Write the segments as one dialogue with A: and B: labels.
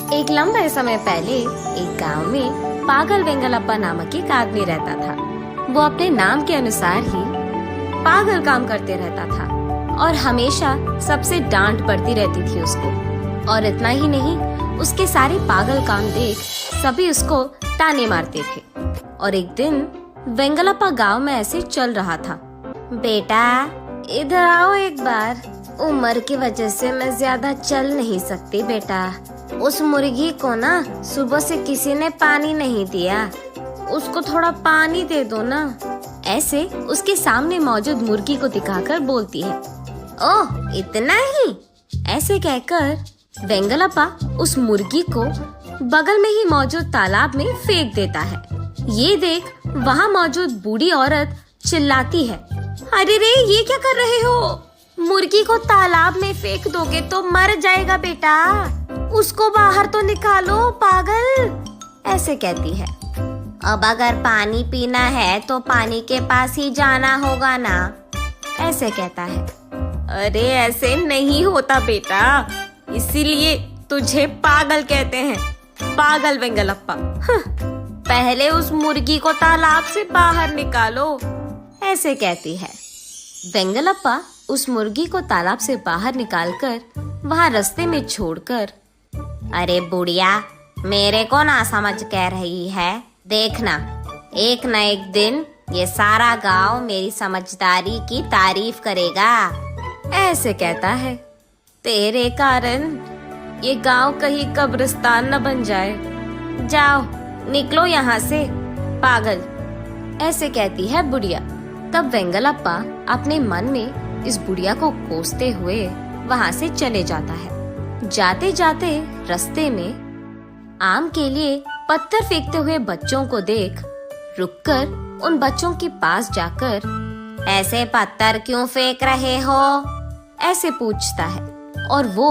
A: एक लंबे समय पहले एक गांव में पागल वेंगलप्पा नामक एक आदमी रहता था। वो अपने नाम के अनुसार ही पागल काम करते रहता था और हमेशा सबसे डांट पड़ती रहती थी उसको। और इतना ही नहीं, उसके सारे पागल काम देख सभी उसको ताने मारते थे। और एक दिन वेंगलप्पा गांव में ऐसे चल रहा था। बेटा इधर आओ एक बार, उम्र की वजह से मैं ज्यादा चल नहीं सकती बेटा। उस मुर्गी को ना सुबह से किसी ने पानी नहीं दिया, उसको थोड़ा पानी दे दो ना। ऐसे उसके सामने मौजूद मुर्गी को दिखाकर बोलती है। ओह इतना ही? ऐसे कहकर वेंगलप्पा उस मुर्गी को बगल में ही मौजूद तालाब में फेंक देता है। ये देख वहाँ मौजूद बूढ़ी औरत चिल्लाती है, अरे रे ये क्या कर रहे हो? मुर्गी को तालाब में फेंक दोगे तो मर जाएगा बेटा, उसको बाहर तो निकालो पागल। ऐसे कहती है। अब अगर पानी पीना है तो पानी के पास ही जाना होगा ना, ऐसे कहता है। अरे ऐसे नहीं होता बेटा, इसीलिए तुझे पागल कहते हैं, पागल वेंगलप्पा। पहले उस मुर्गी को तालाब से बाहर निकालो, ऐसे कहती है। वेंगलप्पा उस मुर्गी को तालाब से बाहर निकालकर वहाँ रास्ते में छोड़कर, अरे बुढ़िया मेरे को ना समझ कह रही है, देखना एक न एक दिन ये सारा गांव मेरी समझदारी की तारीफ करेगा, ऐसे कहता है। तेरे कारण ये गांव कहीं कब्रिस्तान न बन जाए, जाओ निकलो यहाँ से पागल, ऐसे कहती है बुढ़िया। तब वेंगलप्पा अपने मन में इस बुढ़िया को कोसते हुए वहाँ से चले जाता है। जाते जाते रास्ते में आम के लिए पत्थर फेंकते हुए बच्चों को देख रुककर उन बच्चों के पास जाकर, ऐसे पत्थर क्यों फेंक रहे हो, ऐसे पूछता है। और वो,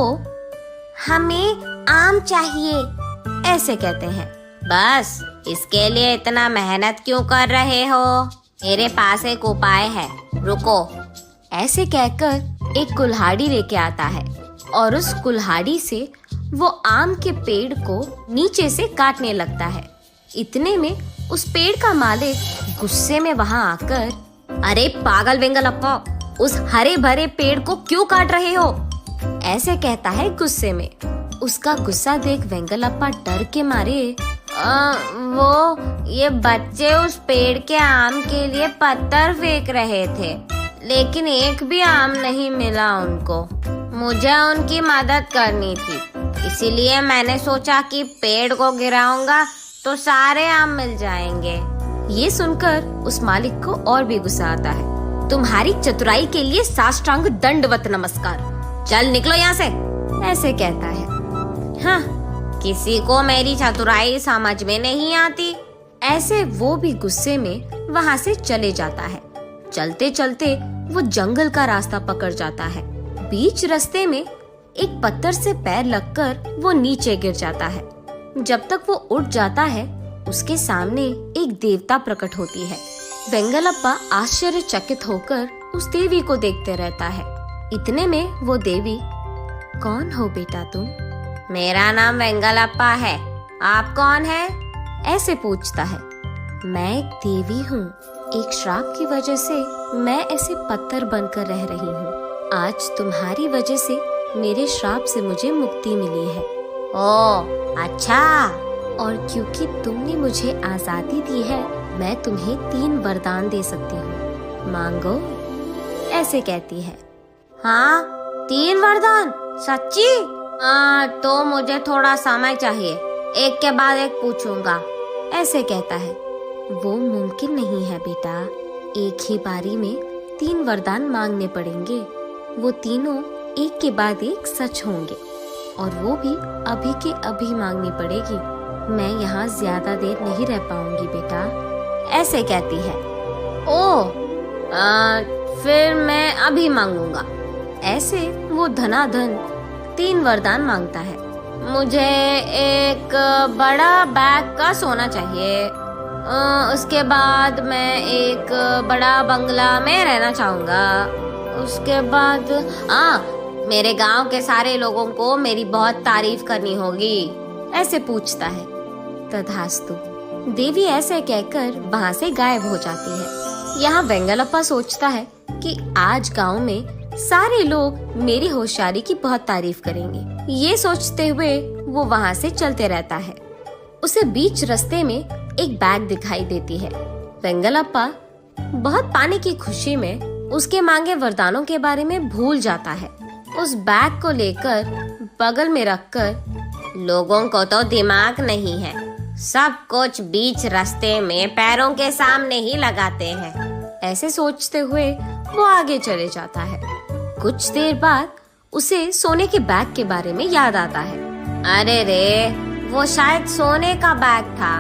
A: हमें आम चाहिए, ऐसे कहते हैं। बस इसके लिए इतना मेहनत क्यों कर रहे हो, मेरे पास एक उपाय है, रुको, ऐसे कहकर एक कुल्हाड़ी लेके आता है और उस कुल्हाड़ी से वो आम के पेड़ को नीचे से काटने लगता है। इतने में उस पेड़ का मालिक गुस्से में वहाँ आकर, अरे पागल वेंगलप्पा, उस हरे भरे पेड़ को क्यों काट रहे हो, ऐसे कहता है गुस्से में। उसका गुस्सा देख वेंगलप्पा डर के मारे, ये बच्चे उस पेड़ के आम के लिए पत्थर फेंक रहे थे, लेकिन एक भी आम नहीं मिला उनको, मुझे उनकी मदद करनी थी, इसीलिए मैंने सोचा कि पेड़ को गिराऊंगा तो सारे आम मिल जाएंगे। ये सुनकर उस मालिक को और भी गुस्सा आता है। तुम्हारी चतुराई के लिए साष्टांग दंडवत नमस्कार, चल निकलो यहाँ से, ऐसे कहता है। हाँ, किसी को मेरी चतुराई समझ में नहीं आती, ऐसे वो भी गुस्से में वहाँ से चले जाता है। चलते चलते वो जंगल का रास्ता पकड़ जाता है। बीच रास्ते में एक पत्थर से पैर लगकर वो नीचे गिर जाता है। जब तक वो उठ जाता है उसके सामने एक देवता प्रकट होती है। वेंगलप्पा आश्चर्यचकित होकर उस देवी को देखते रहता है। इतने में वो देवी, कौन हो बेटा तुम? मेरा नाम वेंगलप्पा है, आप कौन है? ऐसे पूछता है। मैं एक देवी हूँ, एक श्राप की वजह से मैं ऐसे पत्थर बनकर रह रही हूँ। आज तुम्हारी वजह से मेरे श्राप से मुझे मुक्ति मिली है। ओह अच्छा। और क्योंकि तुमने मुझे आजादी दी है, मैं तुम्हें 3 वरदान दे सकती हूँ, मांगो, ऐसे कहती है। हाँ 3 वरदान? सच्ची? तो मुझे थोड़ा समय चाहिए, एक के बाद एक पूछूंगा, ऐसे कहता है। वो मुमकिन नहीं है बेटा, एक ही बारी में 3 वरदान मांगने पड़ेंगे, वो तीनों एक के बाद एक सच होंगे, और वो भी अभी के अभी मांगनी पड़ेगी। मैं यहाँ ज्यादा देर नहीं रह पाऊंगी बेटा, ऐसे कहती है। ओह फिर मैं अभी मांगूंगा। ऐसे वो धनाधन 3 वरदान मांगता है। मुझे एक बड़ा बैग का सोना चाहिए, उसके बाद मैं एक बड़ा बंगला में रहना चाहूँगा, उसके बाद मेरे गांव के सारे लोगों को मेरी बहुत तारीफ करनी होगी, ऐसे पूछता है। तथास्तु, देवी ऐसे कहकर वहाँ से गायब हो जाती है। यहाँ वेंगलप्पा सोचता है कि आज गांव में सारे लोग मेरी होशियारी की बहुत तारीफ करेंगे। ये सोचते हुए वो वहाँ से चलते रहता है। उसे बीच रास्ते में एक बैग दिखाई देती है। वेंगलप्पा बहुत पाने की खुशी में उसके मांगे वरदानों के बारे में भूल जाता है। उस बैग को लेकर बगल में रखकर, लोगों को तो दिमाग नहीं है, सब कुछ बीच रास्ते में पैरों के सामने ही लगाते हैं, ऐसे सोचते हुए वो आगे चले जाता है। कुछ देर बाद उसे सोने के बैग के बारे में याद आता है। अरे रे, वो शायद सोने का बैग था।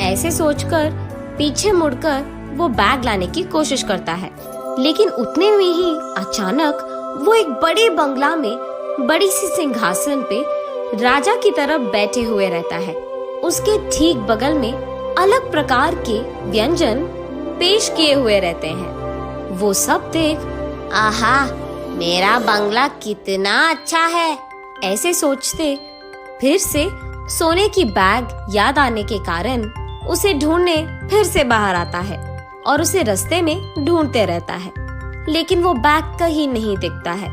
A: ऐसे सोचकर पीछे मुड़कर वो बैग लाने की कोशिश करता है, लेकिन उतने में ही अचानक वो एक बड़े बंगला में बड़ी सी सिंहासन पे राजा की तरफ बैठे हुए रहता है। उसके ठीक बगल में अलग प्रकार के व्यंजन पेश किए हुए रहते हैं। वो सब देख, आहा, मेरा बंगला कितना अच्छा है, ऐसे सोचते फिर से सोने की बैग याद आने के कारण उसे ढूंढने फिर से बाहर आता है और उसे रास्ते में ढूंढते रहता है, लेकिन वो बैग कहीं नहीं दिखता है।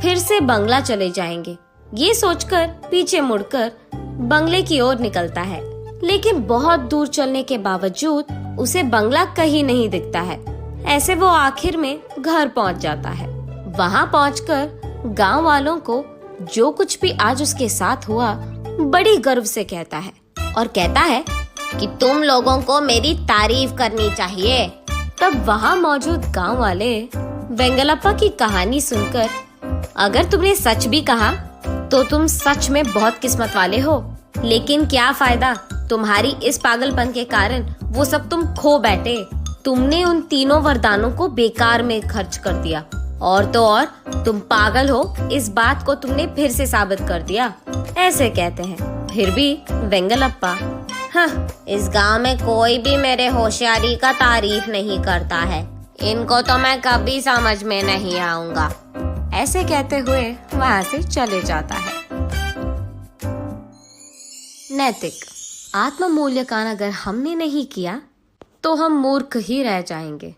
A: फिर से बंगला चले जाएंगे, ये सोचकर पीछे मुड़कर बंगले की ओर निकलता है, लेकिन बहुत दूर चलने के बावजूद उसे बंगला कहीं नहीं दिखता है। ऐसे वो आखिर में घर पहुंच जाता है। वहां पहुंचकर गांव वालों को जो कुछ भी आज उसके साथ हुआ बड़ी गर्व से कहता है और कहता है कि तुम लोगों को मेरी तारीफ करनी चाहिए। तब वहां मौजूद गांव वाले वेंगलप्पा की कहानी सुनकर, अगर तुमने सच भी कहा तो तुम सच में बहुत किस्मत वाले हो, लेकिन क्या फायदा, तुम्हारी इस पागलपन के कारण वो सब तुम खो बैठे। तुमने उन तीनों वरदानों को बेकार में खर्च कर दिया, और तो और तुम पागल हो, इस बात को तुमने फिर से साबित कर दिया, ऐसे कहते हैं। फिर भी वेंगलप्पा, हाँ, इस गांव में कोई भी मेरे होशियारी का तारीफ नहीं करता है, इनको तो मैं कभी समझ में नहीं आऊंगा, ऐसे कहते हुए वहां से चले जाता है। नैतिक आत्म मूल्यांकन अगर हमने नहीं किया तो हम मूर्ख ही रह जाएंगे।